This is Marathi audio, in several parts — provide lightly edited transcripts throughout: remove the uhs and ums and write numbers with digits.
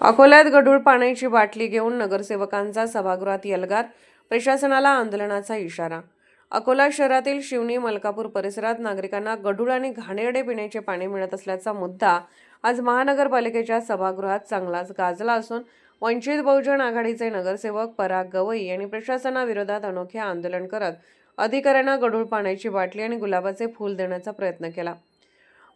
अकोल्यात गढूळ पाण्याची बाटली घेऊन नगरसेवकांचा सभागृहात यल्गार, प्रशासनाला आंदोलनाचा इशारा। अकोला शहरातील शिवनी मलकापूर परिसरात नागरिकांना गढूळ आणि घाणेरडे पिण्याचे पाणी मिळत असल्याचा मुद्दा आज महानगरपालिकेच्या सभागृहात चांगलाच गाजला असून वंचित बहुजन आघाडीचे नगरसेवक पराग गवई यांनी प्रशासनाविरोधात अनोखे आंदोलन करत अधिकाऱ्यांना गढूळ पाण्याची बाटली आणि गुलाबाचे फूल देण्याचा प्रयत्न केला।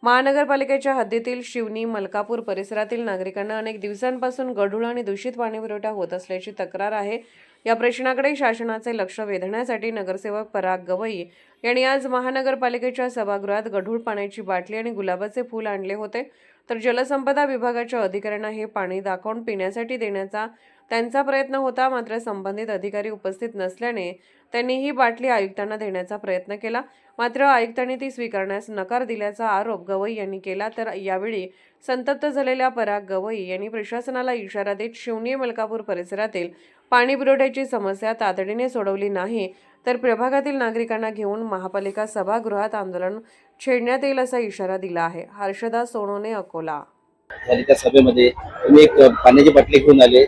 महानगरपालिकेच्या हद्दीतील शिवनी मलकापूर परिसरातील नागरिकांना अनेक दिवसांपासून गढूळ आणि दूषित पाणीपुरवठा होत असल्याची तक्रार आहे। या प्रश्नाकडे शासनाचे लक्ष वेधण्यासाठी नगरसेवक पराग गवई यांनी आज महानगरपालिकेच्या सभागृहात गढूळ पाण्याची बाटली आणि गुलाबाचे फूल आणले होते। तर जलसंपदा विभागाच्या अधिकाऱ्यांना हे पाणी दाखवून पिण्यासाठी देण्याचा त्यांचा प्रयत्न होता, मात्र संबंधित अधिकारी उपस्थित नसल्याने त्यांनी ही बाटली आयुक्तांना देण्याचा प्रयत्न केला, मात्र आयुक्तांनी ती स्वीकारण्यास नकार दिल्याचा आरोप गवई यांनी केला। तर यावेळी संतप्त झालेल्या पराग गवई यांनी प्रशासनाला इशारा देत शिवनी मलकापूर परिसरातील पाणी पुरवठ्याची समस्या तातडीने सोडवली नाही तर प्रभागातील नागरिकांना घेऊन महापालिका सभागृहात आंदोलन छेडण्यात येईल असा इशारा दिला आहे। हर्षदा सोनोने, अकोला। त्या सभेमध्ये तुम्ही एक पाण्याची बाटली घेऊन आले,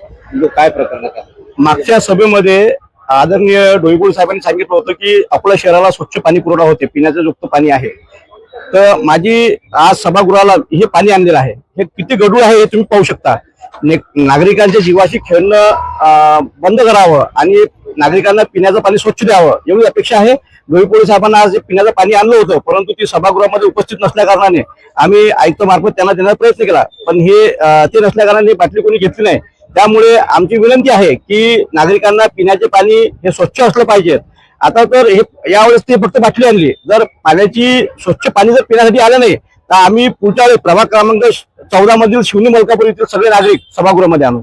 काय प्रकरण का? मागच्या सभेमध्ये आदरणीय डोईबोळ साहेबांनी सांगितलं होतं की अकोला शहराला स्वच्छ पाणी पुरवठा होते, पिण्याचं युक्त पाणी आहे। तर माझी आज सभागृहाला हे पाणी आणलेलं आहे, हे किती गढूळ आहे हे तुम्ही पाहू शकता। नागरिकांच्या जीवाशी खेळणं बंद करावं आणि नागरिकांना पिण्याचं पाणी स्वच्छ द्यावं एवढी अपेक्षा आहे। डोईबोळ साहेबांना आज पिण्याचं पाणी आणलं होतं, परंतु ती सभागृहामध्ये उपस्थित नसल्या कारणाने आम्ही आयुक्तामार्फत त्यांना देण्याचा प्रयत्न केला, पण हे ते नसल्या कारणाने बाटली कोणी घेतली नाही। त्यामुळे आमची विनंती आहे की नागरिकांना पिण्याचे पाणी हे स्वच्छ असलं पाहिजे। आता तर हे यावेळेस ते फक्त बाटली आणली, जर पाण्याची स्वच्छ पाणी जर पिण्यासाठी आलं नाही तर आम्ही पुढच्या प्रभाग क्रमांक 14 मधील शिवनी मलकापूर येथील सगळे नागरिक सभागृहामध्ये आणू।